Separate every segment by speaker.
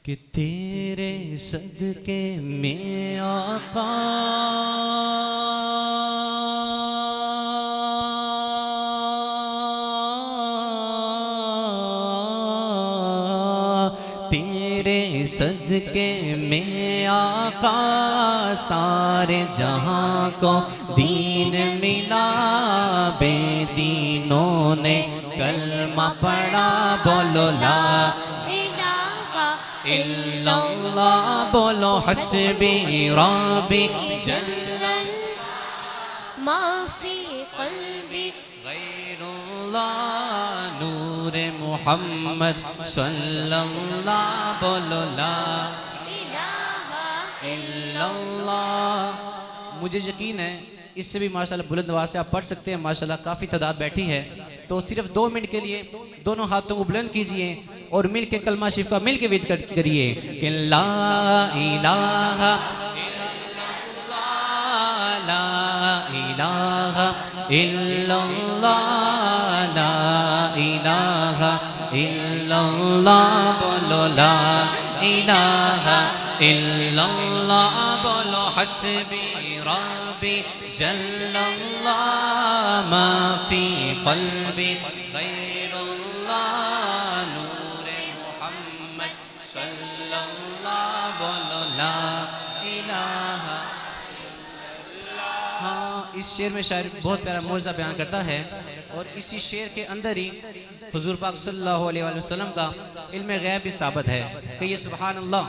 Speaker 1: کہ تیرے صدقے میں آقا تیرے صدقے میں آقا سارے جہاں کو دین ملا بے دینوں نے کلمہ پڑھا بولو لا الا اللہ بولو حسبی ربی جل
Speaker 2: ما فی قلبی
Speaker 1: غیر اللہ نور محمد صلی اللہ بولو لا
Speaker 2: الہ
Speaker 1: الا اللہ۔ مجھے یقین ہے اس سے بھی ماشاءاللہ بلند آواز سے آپ پڑھ سکتے ہیں، ماشاءاللہ کافی تعداد بیٹھی ہے، تو صرف 2 منٹ کے لیے دونوں ہاتھوں کو بلند کیجئے اور مل کے کلمہ شریف کا مل کے وید کریے کہ لا الہ الا اللہ لا الہ الا اللہ لا الہ الا اللہ بولو لا الہ الا اللہ بولو حسبی ربی جل اللہ ما فی قلبی غیر اللہ نور محمد صلی اللہ بولو لا الہ۔ ہاں اس شعر میں شاعر بہت پیارا موعظہ بیان کرتا ہے، اور اسی شعر کے اندر ہی حضور پاک صلی اللہ علیہ وسلم کا علم غیب بھی ثابت ہے کہ یہ سبحان اللہ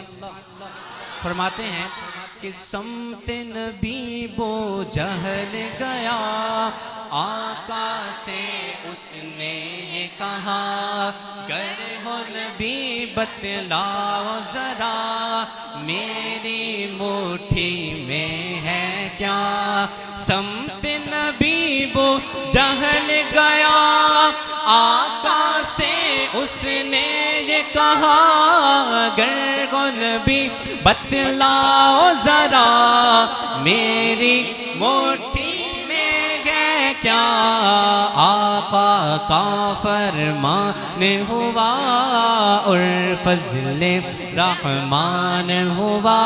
Speaker 1: فرماتے ہیں کہ سمت نبی بو جہل گیا آقا سے اس نے یہ کہا گر ہو نبی بتلاؤ ذرا میری مٹھی میں ہے کیا۔ سمت نبی بو جہل گیا آقا سے اس نے یہ کہا گر ہو نبی بتلاؤ ذرا میری مٹھی میں ہے کیا۔ آقا کا فرمان ہوا اور فضل رحمان ہوا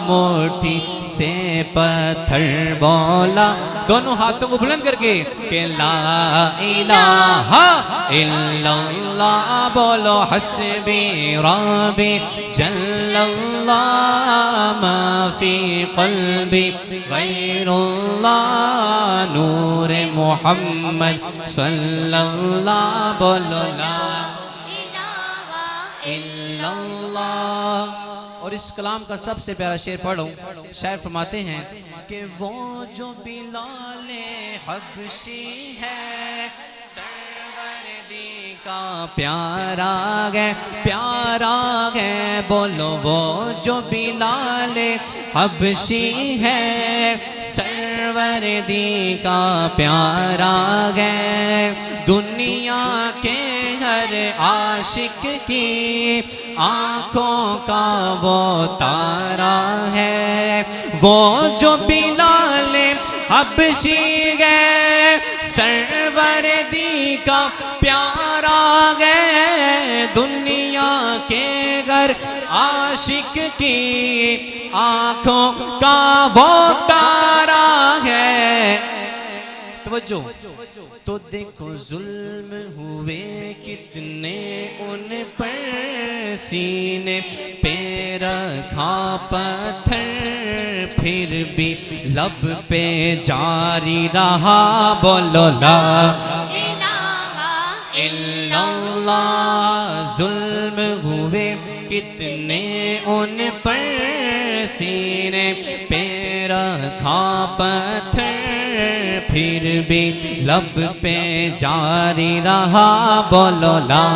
Speaker 1: مٹھی سے پتھر بولا دونوں ہاتھوں کو بلند کر کے کہ لا الہ الا اللہ بولو حسبی ربی جل اللہ ما فی قلبی غیر اللہ نور محمد صلی اللہ بولو لا
Speaker 2: الہ
Speaker 1: الا اللہ۔ اور اس کلام کا سب سے پیارا شعر پڑھو، شاعر فرماتے ہیں کہ وہ جو بلال حبشی ہے سروردی کا پیارا ہے پیارا ہے بولو وہ جو بلال حبشی ہے سروردی کا پیارا ہے دنیا کے ہر عاشق کی آنکھوں کا وہ تارا ہے وہ جو بلال حبشی ہے سروردی کا پیارا ہے دنیا کے گھر عاشق کی آنکھوں کا وہ تارا ہے۔ توجہ تو دیکھو ظلم ہوئے کتنے ان پر سینے پہ رکھا پتھر پھر بھی لب پہ جاری رہا بولو لا
Speaker 2: الہ
Speaker 1: الا اللہ۔ ظلم ہوئے کتنے ان پر سینے پہ رکھا پتھر پھر بھی لب پہ جاری رہا بولو لا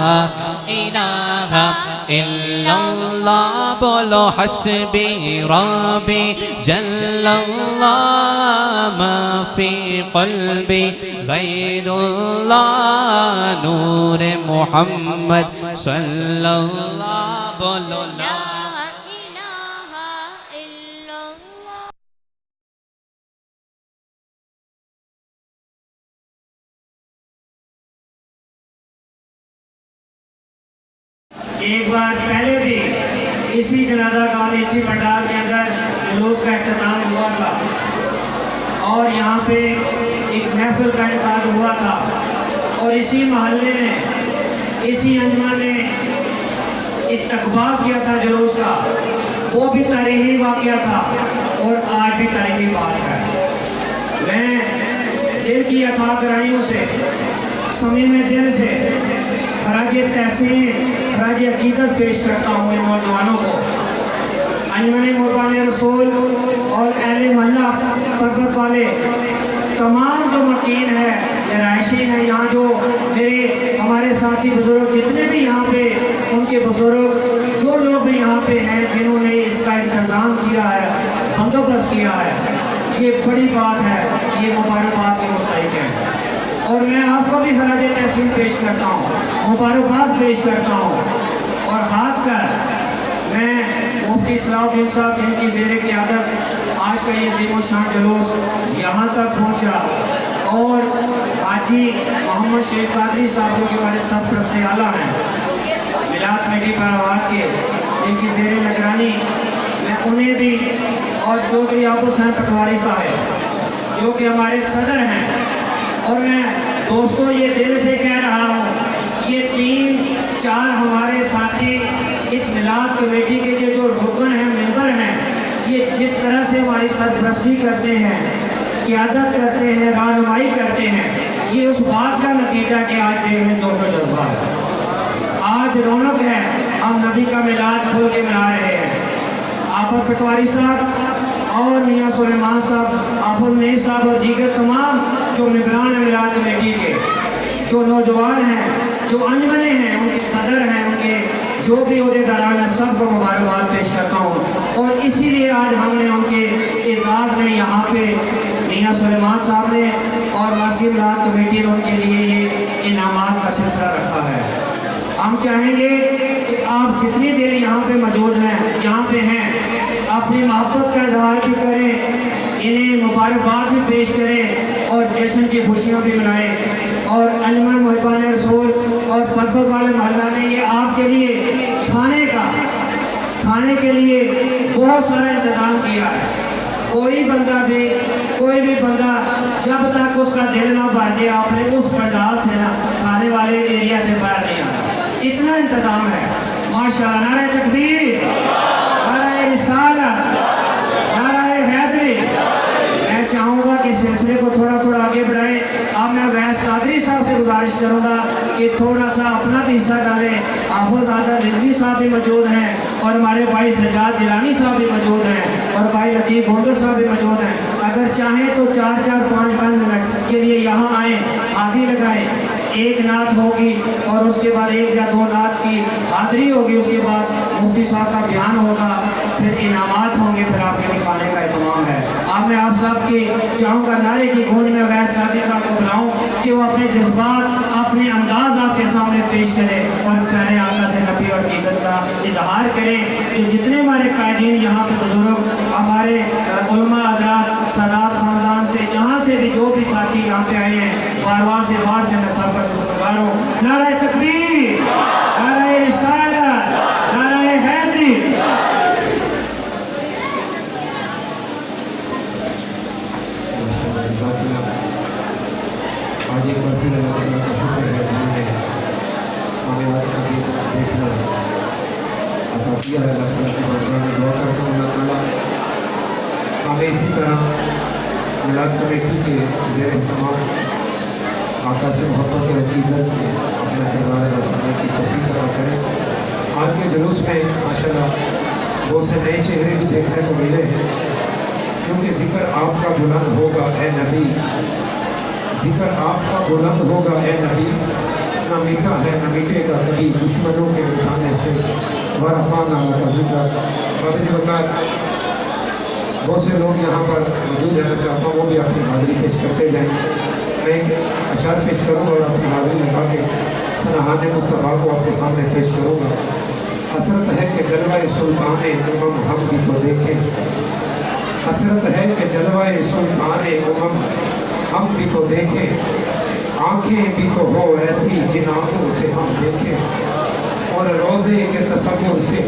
Speaker 1: الہ الا اللہ بولو حسبی ربی جل اللہ ما فی قلبی غیر اللہ نور محمد صلی اللہ بولو لا
Speaker 2: الہ الا اللہ۔
Speaker 3: ایک بار پہلے بھی اسی جنازہ گاہ میں اسی پنڈال کے اندر جلوس کا اختتام ہوا تھا اور یہاں پہ ایک محفل کا انعقاد ہوا تھا اور اسی محلے میں اسی انجمن نے استقبال کیا تھا جلوس کا، وہ بھی تاریخی واقعہ تھا اور آج بھی تاریخی بات ہے۔ میں دل کی عطا گرائیوں سے صمیم دل سے خراج تحسین خراج عقیدت پیش کرتا ہوں ان نوجوانوں کو۔ انجمن مربان رسول اور اہل محلہ پربت والے تمام جو مکین ہے یا رہائشی ہیں یہاں، جو میرے ہمارے ساتھی بزرگ جتنے بھی یہاں پہ، ان کے بزرگ جو لوگ بھی یہاں پہ ہیں جنہوں نے اس کا انتظام کیا ہے، بندوبست کیا ہے، یہ بڑی بات ہے، یہ مبارکباد کے مستحق ہے۔ اور میں آپ کو بھی خراج تحسین پیش کرتا ہوں، مبارکباد پیش کرتا ہوں، اور خاص کر میں مفتی صلاح الدین صاحب جن کی زیر قیادت آج کا یہ عظیم الشان جلوس یہاں تک پہنچا، اور حاجی محمد شیخ قادری صاحب جو کہ ہمارے سب پرست اعلیٰ ہیں میلاد کمیٹی پیرواد کے، جن کی زیر نگرانی میں انہیں بھی، اور چودھری عبد الحسین پٹواری صاحب جو کہ ہمارے صدر ہیں، اور میں دوستوں یہ دل سے کہہ رہا ہوں، یہ 3-4 ہمارے ساتھی اس میلاد کمیٹی کے جو رکن ہیں، ممبر ہیں، یہ جس طرح سے ہماری سرپرستی کرتے ہیں، قیادت کرتے ہیں، رہنمائی کرتے ہیں، یہ اس بات کا نتیجہ کہ آج دیکھ میں جوش و جذبہ ہے، آج رونق ہے، ہم نبی کا میلاد کھول کے منا رہے ہیں۔ آفت پٹواری صاحب اور میاں سلیمان صاحب، آفت نعیم صاحب اور دیگر تمام جو ممبران ہیں میلاد کمیٹی کے، جو نوجوان ہیں، جو انجمنے ہیں، ان کے صدر ہیں، ان کے جو بھی عہدیداران ہیں، سب کو مبارکباد پیش کرتا ہوں۔ اور اسی لیے آج ہم نے ان کے اعزاز میں یہاں پہ میاں سلیمان صاحب نے اور مسجد میلاد کمیٹی نے ان کے لیے یہ انعامات کا سلسلہ رکھا ہے۔ ہم چاہیں گے کہ آپ جتنی دیر یہاں پہ موجود ہیں، یہاں پہ ہیں، اپنی محبت کا اظہار بھی کریں، انہیں مبارکباد بھی پیش کریں اور جشن کی خوشیاں بھی منائیں۔ اور انجمن محبان رسول اور پربت والے محلہ نے یہ آپ کے لیے کھانے کے لیے بہت سارا انتظام کیا ہے۔ کوئی بھی بندہ جب تک اس کا دل نہ بھر جائے آپ نے اس پنڈال سے نہ کھانے والے ایریا سے باہر نہیں آنا، اتنا انتظام ہے۔ ماشاءاللہ، نعرہ تکبیر، نعرہ رسالت، نعرہ حیدری۔ میں چاہوں گا کہ سلسلے کو تھوڑا آگے بڑھائیں۔ اب میں ویس قادری صاحب سے گزارش کروں گا کہ تھوڑا سا اپنا بھی حصہ ڈالیں۔ آفت دادا رضوی صاحب بھی موجود ہیں اور ہمارے بھائی سجاد جیلانی صاحب بھی موجود ہیں اور بھائی لطیف گونڈر صاحب بھی موجود ہیں۔ اگر چاہیں تو 4-5 منٹ کے لیے یہاں آئیں، آدھی لگائیں، ایک نعت ہوگی اور اس کے بعد 1 یا 2 نعت کی حاضری ہوگی، اس کے بعد مفتی صاحب کا بیان ہوگا، پھر انعامات ہوں گے، پھر آپ کے کھانے کا اہتمام ہے۔ اب میں آپ صاحب کی چاہوں گا نعرے کی گونج میں ویس قادری صاحب کو بلاؤں کہ وہ اپنے جذبات، اپنے انداز آپ کے سامنے پیش کریں اور پیارے آقا سے نبی اور عقیدت کا اظہار کریں۔ کہ جتنے ہمارے قائدین یہاں پہ بزرگ، ہمارے علماء حضرات، سادات خاندان سے، جہاں سے بھی جو بھی ساتھی یہاں پہ آئے ہیں، باروان سے باہر سے میں سب کا شکرگزار ہوں۔ نعرہ تکبیر، نعرہ رسالت، نعرہ حیدری۔
Speaker 4: آج ایک بار پھر اللہ تعالیٰ کا شکر ہے جنہوں نے ہمیں آج کا بھی دیکھنا عطا کیا ہے۔ اللہ تعالیٰ کی برکات میں دعا کرتا ہوں اللہ تعالیٰ ہمیں اسی طرح میلاد کمیٹی کے زیر اہتمام آقا سے محبت اور عقیدت میں اپنا کردار ادا کرنے کی توفیق عطا کرے۔ آج کے جلوس میں ماشاءاللہ بہت سے نئے چہرے بھی دیکھنے کو ملے ہیں، کیونکہ ذکر آپ کا بلند ہوگا اے نبی، ذکر آپ کا بلند ہوگا اے نبی، نہ میٹھا ہے نہ میٹھے گا کبھی دشمنوں کے مٹھانے سے، ورفعنا لک ذکرک۔ قابل وقت بہت سے لوگ یہاں پر موجود ہیں، میں چاہتا ہوں وہ بھی اپنی حاضری پیش کرتے جائیں۔ میں ایک اشعار پیش کروں گا اور اپنی حاضری لگا کے سنہان مصطفیٰ کو آپ کے سامنے پیش کروں گا۔ حسرت ہے کہ جلوہ سلطان امم ہم بھی تو دیکھیں، حسرت ہے کہ جلوہ سلطان امم ہم بھی تو دیکھیں، آنکھیں بھی تو ہو ایسی جن آنکھوں سے ہم دیکھیں، اور روزے کے تصور سے